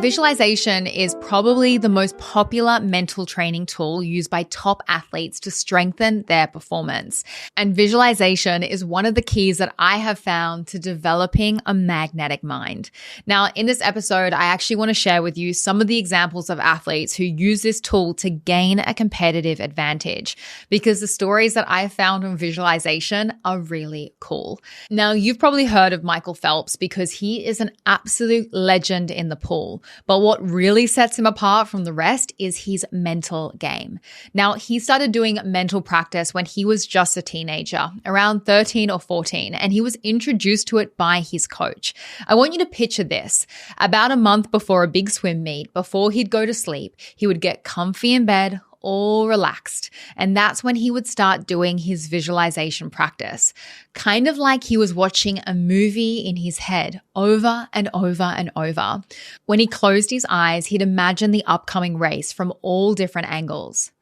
Visualization is probably the most popular mental training tool used by top athletes to strengthen their performance. And visualization is one of the keys that I have found to developing a magnetic mind. Now, in this episode, I actually want to share with you some of the examples of athletes who use this tool to gain a competitive advantage, because the stories that I have found on visualization are really cool. Now, you've probably heard of Michael Phelps because he is an absolute legend in the pool. But what really sets him apart from the rest is his mental game. Now, he started doing mental practice when he was just a teenager, around 13 or 14, and he was introduced to it by his coach. I want you to picture this. About a month before a big swim meet, before he'd go to sleep, he would get comfy in bed, all relaxed. And that's when he would start doing his visualization practice, kind of like he was watching a movie in his head over and over and over. When he closed his eyes, he'd imagine the upcoming race from all different angles.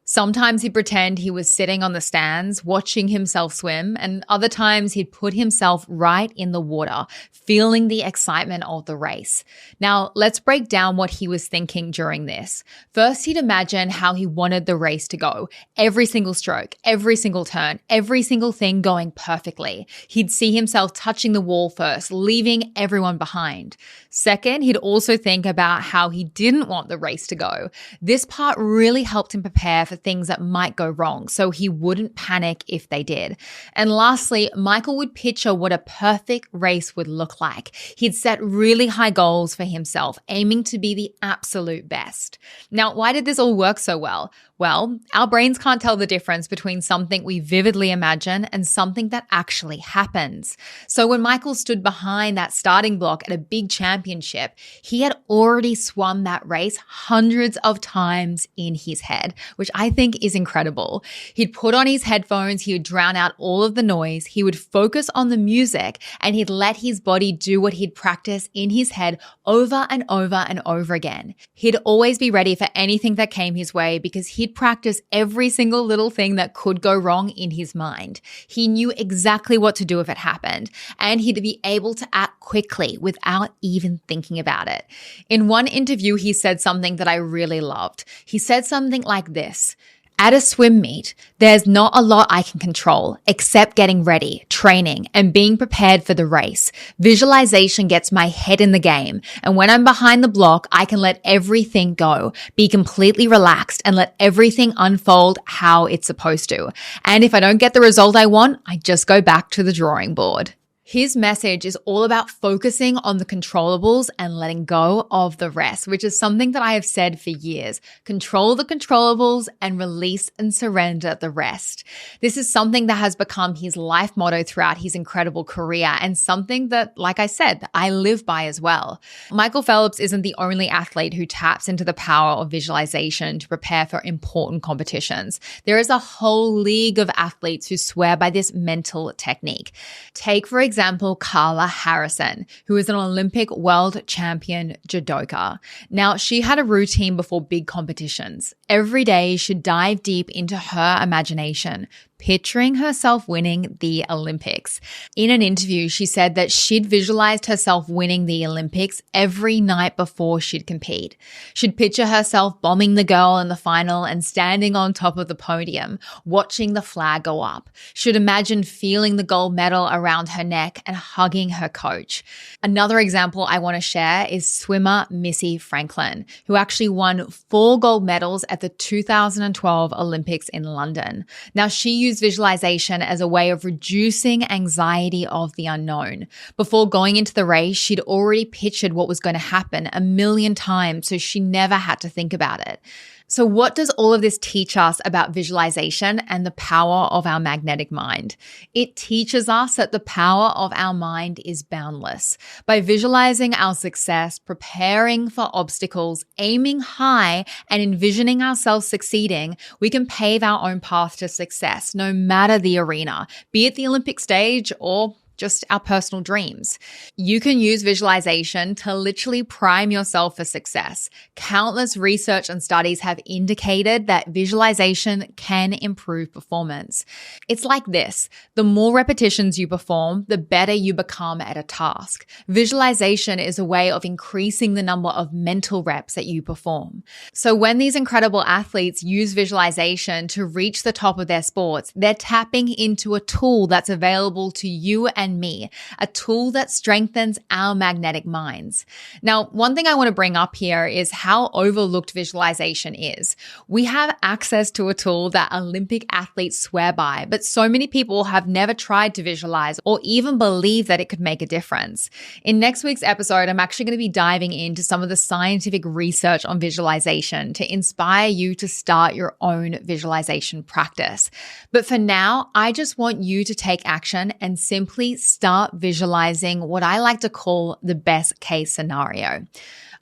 Sometimes he'd pretend he was sitting on the stands watching himself swim, and other times he'd put himself right in the water, feeling the excitement of the race. Now, let's break down what he was thinking during this. First, he'd imagine how he wanted the race to go. Every single stroke, every single turn, every single thing going perfectly. He'd see himself touching the wall first, leaving everyone behind. Second, he'd also think about how he didn't want the race to go. This part really helped him prepare for things that might go wrong, so he wouldn't panic if they did. And lastly, Michael would picture what a perfect race would look like. He'd set really high goals for himself, aiming to be the absolute best. Now, why did this all work so well? Well, our brains can't tell the difference between something we vividly imagine and something that actually happens. So when Michael stood behind that starting block at a big championship, he had already swum that race hundreds of times in his head, which I think is incredible. He'd put on his headphones, he would drown out all of the noise, he would focus on the music, and he'd let his body do what he'd practice in his head over and over and over again. He'd always be ready for anything that came his way because he'd practice every single little thing that could go wrong in his mind. He knew exactly what to do if it happened, and he'd be able to act quickly without even thinking about it. In one interview, he said something that I really loved. He said something like this: "At a swim meet, there's not a lot I can control except getting ready, training, and being prepared for the race. Visualization gets my head in the game, and when I'm behind the block, I can let everything go, be completely relaxed, and let everything unfold how it's supposed to. And if I don't get the result I want, I just go back to the drawing board." His message is all about focusing on the controllables and letting go of the rest, which is something that I have said for years. Control the controllables and release and surrender the rest. This is something that has become his life motto throughout his incredible career, and something that, like I said, I live by as well. Michael Phelps isn't the only athlete who taps into the power of visualization to prepare for important competitions. There is a whole league of athletes who swear by this mental technique. Take, for example, Carla Harrison, who is an Olympic world champion judoka. Now, she had a routine before big competitions. Every day, she'd dive deep into her imagination, picturing herself winning the Olympics. In an interview, she said that she'd visualized herself winning the Olympics every night before she'd compete. She'd picture herself bombing the girl in the final and standing on top of the podium, watching the flag go up. She'd imagine feeling the gold medal around her neck and hugging her coach. Another example I want to share is swimmer Missy Franklin, who actually won 4 gold medals at the 2012 Olympics in London. Now, she used visualization as a way of reducing anxiety of the unknown. Before going into the race, she'd already pictured what was going to happen a million times, so she never had to think about it. So what does all of this teach us about visualization and the power of our magnetic mind? It teaches us that the power of our mind is boundless. By visualizing our success, preparing for obstacles, aiming high, and envisioning ourselves succeeding, we can pave our own path to success, no matter the arena, be it the Olympic stage or just our personal dreams. You can use visualization to literally prime yourself for success. Countless research and studies have indicated that visualization can improve performance. It's like this: the more repetitions you perform, the better you become at a task. Visualization is a way of increasing the number of mental reps that you perform. So when these incredible athletes use visualization to reach the top of their sports, they're tapping into a tool that's available to you and me, a tool that strengthens our magnetic minds. Now, one thing I want to bring up here is how overlooked visualization is. We have access to a tool that Olympic athletes swear by, but so many people have never tried to visualize or even believe that it could make a difference. In next week's episode, I'm actually going to be diving into some of the scientific research on visualization to inspire you to start your own visualization practice. But for now, I just want you to take action and simply start visualizing what I like to call the best case scenario.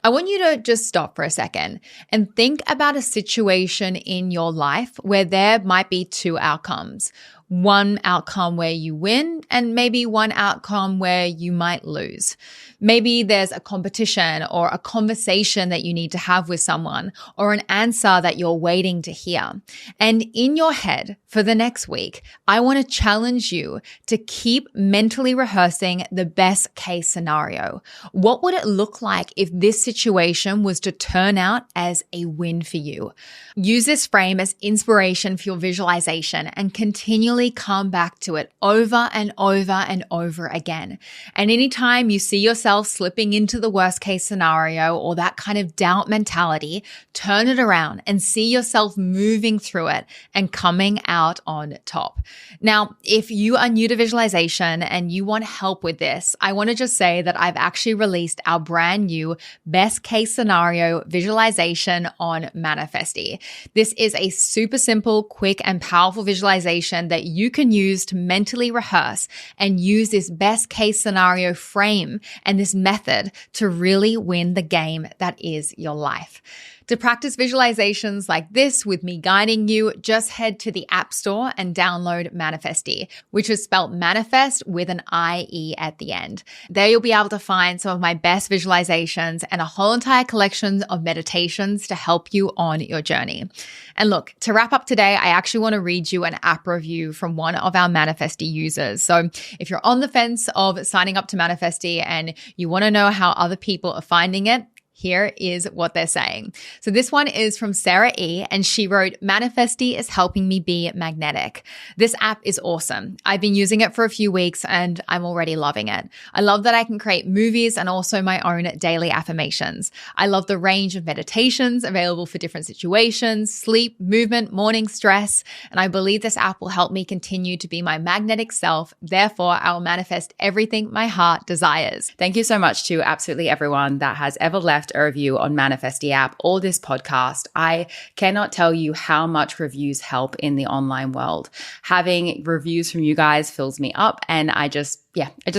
I want you to just stop for a second and think about a situation in your life where there might be two outcomes. One outcome where you win and maybe one outcome where you might lose. Maybe there's a competition or a conversation that you need to have with someone or an answer that you're waiting to hear. And in your head for the next week, I want to challenge you to keep mentally rehearsing the best case scenario. What would it look like if this situation was to turn out as a win for you? Use this frame as inspiration for your visualization and continually come back to it over and over and over again. And anytime you see yourself slipping into the worst case scenario or that kind of doubt mentality, turn it around and see yourself moving through it and coming out on top. Now, if you are new to visualization and you want help with this, I want to just say that I've actually released our brand new best case scenario visualization on Manifesty. This is a super simple, quick, and powerful visualization that you can use to mentally rehearse and use this best case scenario frame and this method to really win the game that is your life. To practice visualizations like this with me guiding you, just head to the App Store and download Manifesty, which is spelled manifest with an IE at the end. There you'll be able to find some of my best visualizations and a whole entire collection of meditations to help you on your journey. And look, to wrap up today, I actually want to read you an app review from one of our Manifesty users. So if you're on the fence of signing up to Manifesty and you want to know how other people are finding it, here is what they're saying. So this one is from Sarah E, and she wrote, "Manifesty is helping me be magnetic. This app is awesome. I've been using it for a few weeks and I'm already loving it. I love that I can create movies and also my own daily affirmations. I love the range of meditations available for different situations, sleep, movement, morning stress, and I believe this app will help me continue to be my magnetic self. Therefore, I will manifest everything my heart desires." Thank you so much to absolutely everyone that has ever left a review on Manifesty app or this podcast. I cannot tell you how much reviews help in the online world. Having reviews from you guys fills me up, and I just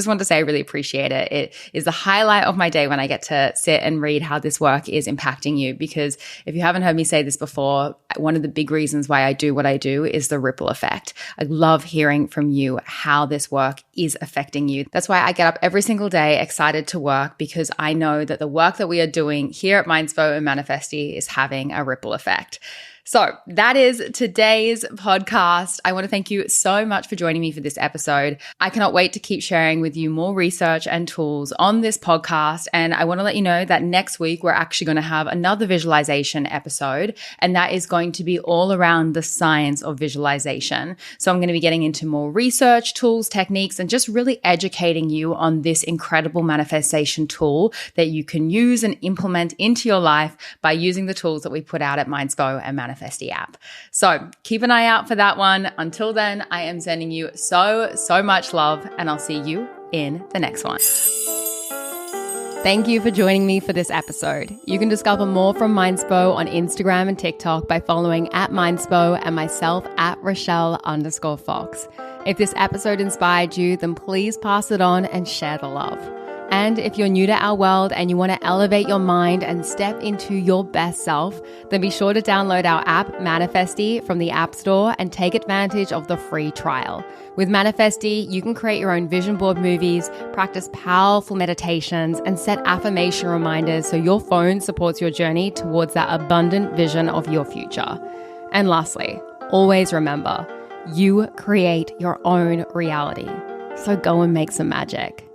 want to say I really appreciate it. It is the highlight of my day when I get to sit and read how this work is impacting you, because if you haven't heard me say this before, one of the big reasons why I do what I do is the ripple effect. I love hearing from you how this work is affecting you. That's why I get up every single day excited to work, because I know that the work that we are doing here at Mindspo and Manifesty is having a ripple effect. So that is today's podcast. I want to thank you so much for joining me for this episode. I cannot wait to keep sharing with you more research and tools on this podcast. And I want to let you know that next week, we're actually going to have another visualization episode, and that is going to be all around the science of visualization. So I'm going to be getting into more research, tools, techniques, and just really educating you on this incredible manifestation tool that you can use and implement into your life by using the tools that we put out at Mindspo and Manifesty app. So keep an eye out for that one. Until then, I am sending you so much love, and I'll see you in the next one. Thank you for joining me for this episode. You can discover more from Mindspo on Instagram and TikTok by following @Mindspo and myself @Rochelle_Fox. If this episode inspired you, then please pass it on and share the love. And if you're new to our world and you want to elevate your mind and step into your best self, then be sure to download our app, Manifesty, from the App Store and take advantage of the free trial. With Manifesty, you can create your own vision board movies, practice powerful meditations, and set affirmation reminders so your phone supports your journey towards that abundant vision of your future. And lastly, always remember, you create your own reality. So go and make some magic.